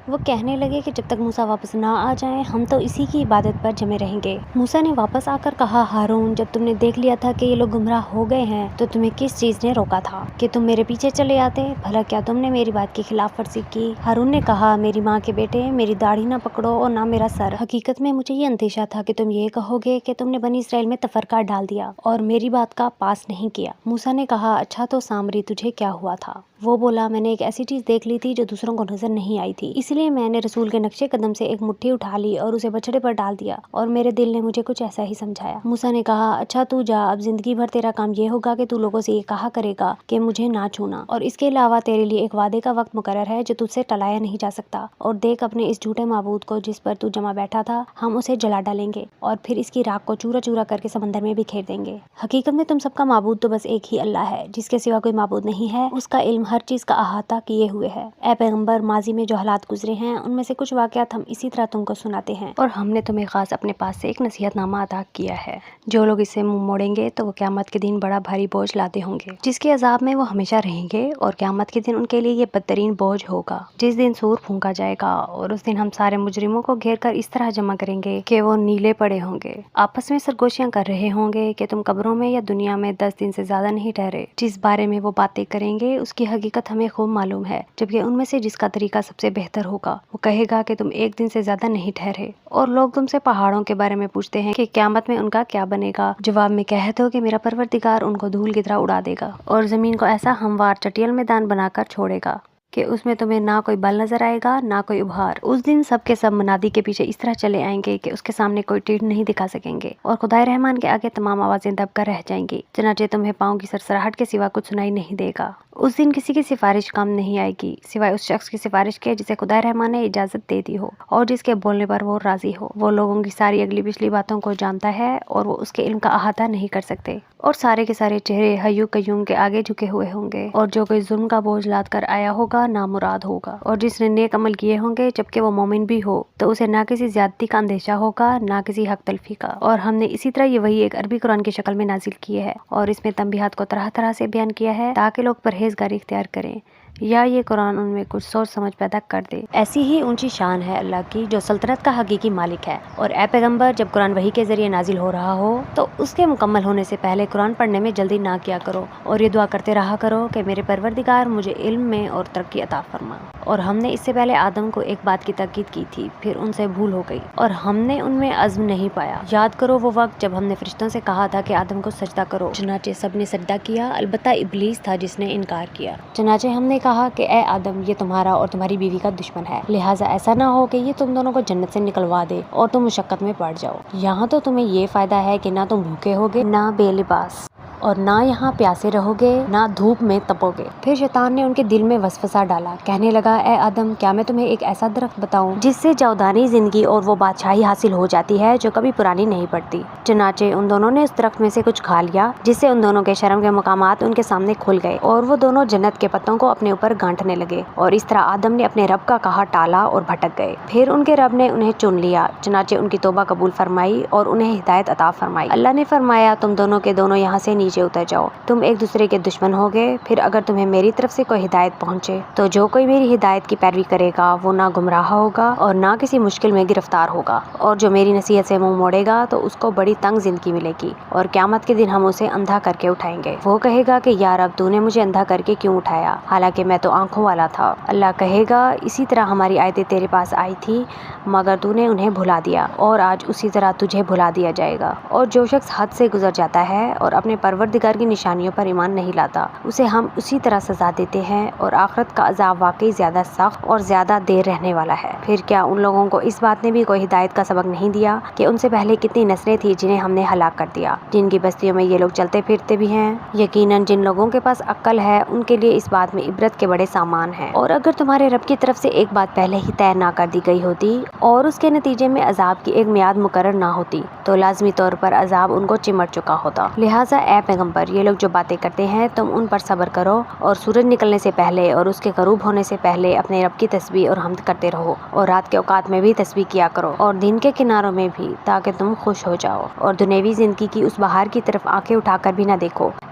وہ کہنے لگے کہ جب تک موسیٰ واپس نہ آ جائیں ہم تو اسی کی عبادت پر جمے رہیں گے۔ موسیٰ نے واپس آ کر کہا، ہارون، جب تم نے دیکھ لیا تھا کہ یہ لوگ گمراہ ہو گئے ہیں تو تمہیں کس چیز نے روکا تھا کہ تم میرے پیچھے چلے آتے؟ بھلا کیا تم نے میری بات کی خلاف ورزی کی؟ ہارون نے کہا، میری ماں کے بیٹے، میری داڑھی نہ پکڑو اور نہ میرا سر۔ حقیقت میں مجھے یہ اندیشہ تھا کہ تم یہ کہو گے کہ تم نے بنی اسرائیل میں تفرقہ ڈال دیا اور میری بات کا پاس نہیں کیا۔ موسیٰ نے کہا، اچھا تو سامری تجھے کیا ہوا تھا؟ وہ بولا، میں نے ایک ایسی چیز دیکھ لی تھی جو دوسروں کو نظر نہیں آئی تھی، اس لیے میں نے رسول کے نقشے قدم سے ایک مٹھی اٹھا لی اور اسے بچھڑے پر ڈال دیا اور میرے دل نے مجھے کچھ ایسا ہی سمجھایا۔ موسیٰ نے کہا، اچھا تو جا، اب زندگی بھر تیرا کام یہ ہوگا کہ تو لوگوں سے یہ کہا کرے گا کہ مجھے نہ چھونا، اور اس کے علاوہ تیرے لیے ایک وعدے کا وقت مقرر ہے جو تجھ سے ٹلایا نہیں جا سکتا، اور دیکھ اپنے اس جھوٹے معبود کو جس پر تو جمع بیٹھا تھا، ہم اسے جلا ڈالیں گے اور پھر اس کی راکھ کو چورا چورا کر کے سمندر میں بکھیر دیں گے۔ حقیقت میں تم سب کا معبود تو بس ایک ہی اللہ ہے جس کے سوا کوئی معبود نہیں ہے، اس کا علم ہر چیز کا احاطہ کیے ہوئے ہے۔ اے پیغمبر، ماضی میں جو حالات گزرے ہیں ان میں سے کچھ واقعات ہم اسی طرح تم کو سناتے ہیں، اور ہم نے تمہیں خاص اپنے پاس سے ایک نصیحت نامہ عطا کیا ہے۔ جو لوگ اس سے منہ موڑیں گے تو وہ قیامت کے دن بڑا بھاری بوجھ لاتے ہوں گے جس کے عذاب میں وہ ہمیشہ رہیں گے، اور قیامت کے دن ان کے لیے یہ بدترین بوجھ ہوگا جس دن سور پھونکا جائے گا، اور اس دن ہم سارے مجرموں کو گھیر کر اس طرح جمع کریں گے کہ وہ نیلے پڑے ہوں گے، آپس میں سرگوشیاں کر رہے ہوں گے کہ تم قبروں میں یا دنیا میں 10 دن سے زیادہ نہیں ٹھہرے۔ جس بارے میں وہ باتیں کریں گے اس کی حقیقت ہمیں خوب معلوم ہے، جبکہ ان میں سے جس کا طریقہ سب سے بہتر ہوگا وہ کہے گا کہ تم 1 دن سے زیادہ نہیں ٹھہرے۔ اور لوگ تم سے پہاڑوں کے بارے میں پوچھتے ہیں کہ قیامت میں ان کا کیا بنے گا؟ جواب میں کہہ دو کہ میرا پروردگار ان کو دھول کی طرح اڑا دے گا اور زمین کو ایسا ہموار چٹیل میدان بنا کر چھوڑے گا کہ اس میں تمہیں نہ کوئی بل نظر آئے گا نہ کوئی ابھار۔ اس دن سب کے سب منادی کے پیچھے اس طرح چلے آئیں گے کہ اس کے سامنے کوئی ٹیڑھ نہیں دکھا سکیں گے، اور خدائے رحمان کے آگے تمام آوازیں دب کر رہ جائیں گی، چنانچہ تمہیں پاؤں کی سرسراہٹ کے سوا کچھ سنائی نہیں دے گا۔ اس دن کسی کی سفارش کام نہیں آئے گی سوائے اس شخص کی سفارش کے جسے خدائے رحمان نے اجازت دے دی ہو اور جس کے بولنے پر وہ راضی ہو۔ وہ لوگوں کی ساری اگلی پچھلی باتوں کو جانتا ہے اور وہ اس کے علم کا احاطہ نہیں کر سکتے، اور سارے کے سارے چہرے حیو قیوم کے آگے جھکے ہوئے ہوں گے، اور جو کوئی ظلم کا بوجھ لاد کر آیا ہوگا نامراد ہوگا، اور جس نے نیک عمل کیے ہوں گے جبکہ وہ مومن بھی ہو تو اسے نہ کسی زیادتی کا اندیشہ ہوگا نہ کسی حق تلفی کا۔ اور ہم نے اسی طرح یہ وحی ایک عربی قرآن کی شکل میں نازل کی ہے، اور اس میں تنبیہات کو طرح طرح سے بیان کیا ہے تاکہ لوگ پرہیزگاری اختیار کریں، یا یہ قرآن ان میں کچھ سوچ سمجھ پیدا کر دے۔ ایسی ہی اونچی شان ہے اللہ کی جو سلطنت کا حقیقی مالک ہے۔ اور اے پیغمبر، جب قرآن وحی کے ذریعے نازل ہو رہا ہو تو اس کے مکمل ہونے سے پہلے قرآن پڑھنے میں جلدی نہ کیا کرو، اور یہ دعا کرتے رہا کرو کہ میرے پروردگار مجھے علم میں اور ترقی عطا فرما۔ اور ہم نے اس سے پہلے آدم کو ایک بات کی تاکید کی تھی، پھر ان سے بھول ہو گئی اور ہم نے ان میں عزم نہیں پایا۔ یاد کرو وہ وقت جب ہم نے فرشتوں سے کہا تھا کہ آدم کو سجدہ کرو، چنانچہ سب نے سجدہ کیا البتہ ابلیس تھا جس نے انکار کیا۔ چنانچہ ہم نے کہا کہ اے آدم، یہ تمہارا اور تمہاری بیوی کا دشمن ہے، لہٰذا ایسا نہ ہو کہ یہ تم دونوں کو جنت سے نکلوا دے اور تم مشقت میں پڑ جاؤ۔ یہاں تو تمہیں یہ فائدہ ہے کہ نہ تم بھوکے ہوگے نہ بے لباس، اور نہ یہاں پیاسے رہو گے نہ دھوپ میں تپو گے۔ پھر شیطان نے ان کے دل میں وسوسہ ڈالا، کہنے لگا، اے آدم، کیا میں تمہیں ایک ایسا درخت بتاؤں جس سے جاودانی زندگی اور وہ بادشاہی حاصل ہو جاتی ہے جو کبھی پرانی نہیں پڑتی؟ چنانچہ ان دونوں نے اس درخت میں سے کچھ کھا لیا جس سے ان دونوں کے شرم کے مقامات ان کے سامنے کھل گئے، اور وہ دونوں جنت کے پتوں کو اپنے اوپر گانٹنے لگے، اور اس طرح آدم نے اپنے رب کا کہا ٹالا اور بھٹک گئے۔ پھر ان کے رب نے انہیں چن لیا، چنانچہ ان کی توبہ قبول فرمائی اور انہیں ہدایت عطا فرمائی۔ اللہ نے فرمایا، تم دونوں کے دونوں یہاں سے نیچے اتر جاؤ، تم ایک دوسرے کے دشمن ہوگے، پھر اگر تمہیں میری طرف سے کوئی ہدایت پہنچے تو جو کوئی میری ہدایت کی پیروی کرے گا وہ نہ گمراہ ہوگا اور نہ کسی مشکل میں گرفتار ہوگا، اور جو میری نصیحت سے منہ موڑے گا تو اس کو بڑی تنگ زندگی ملے گی، اور قیامت کے دن ہم اسے اندھا کر کے اٹھائیں گے۔ وہ کہے گا کہ یا رب، تو نے مجھے اندھا کر کے کیوں اٹھایا حالانکہ میں تو آنکھوں والا تھا؟ اللہ کہے گا، اسی طرح ہماری آیتیں تیرے پاس آئی تھی مگر تو نے انہیں بھلا دیا، اور آج اسی طرح تجھے بھلا دیا جائے گا۔ اور جو شخص حد سے گزر جاتا ہے اور اپنے پروردگار کی نشانیوں پر ایمان نہیں لاتا اسے ہم اسی طرح سزا دیتے ہیں، اور آخرت کا عذاب واقعی زیادہ سخت اور زیادہ دیر رہنے والا ہے۔ پھر کیا ان لوگوں کو اس بات نے بھی کوئی ہدایت کا سبق نہیں دیا کہ ان سے پہلے کتنی نسلیں تھیں جنہیں ہم نے ہلاک کر دیا، جن کی بستیوں میں یہ لوگ چلتے پھرتے بھی ہیں؟ یقیناً جن لوگوں کے پاس عقل ہے ان کے لیے اس بات میں عبرت کے بڑے سامان ہیں۔ اور اگر تمہارے رب کی طرف سے ایک بات پہلے ہی طے نہ کر دی گئی ہوتی اور اس کے نتیجے میں عذاب کی ایک میعاد مقرر نہ ہوتی تو لازمی طور پر عذاب ان کو چمٹ چکا ہوتا۔ لہٰذا اے پیغمبر، یہ لوگ جو باتیں کرتے ہیں تم ان پر صبر کرو، اور سورج نکلنے سے پہلے اور اس کے غروب ہونے سے پہلے اپنے رب کی تسبیح اور حمد کرتے رہو، اور رات کے اوقات میں بھی تسبیح کیا کرو اور دن کے کناروں میں بھی، تاکہ تم خوش ہو جاؤ اور دنیوی زندگی کی اس بہار کی طرف آنکھیں اٹھا کر بھی نہ دیکھو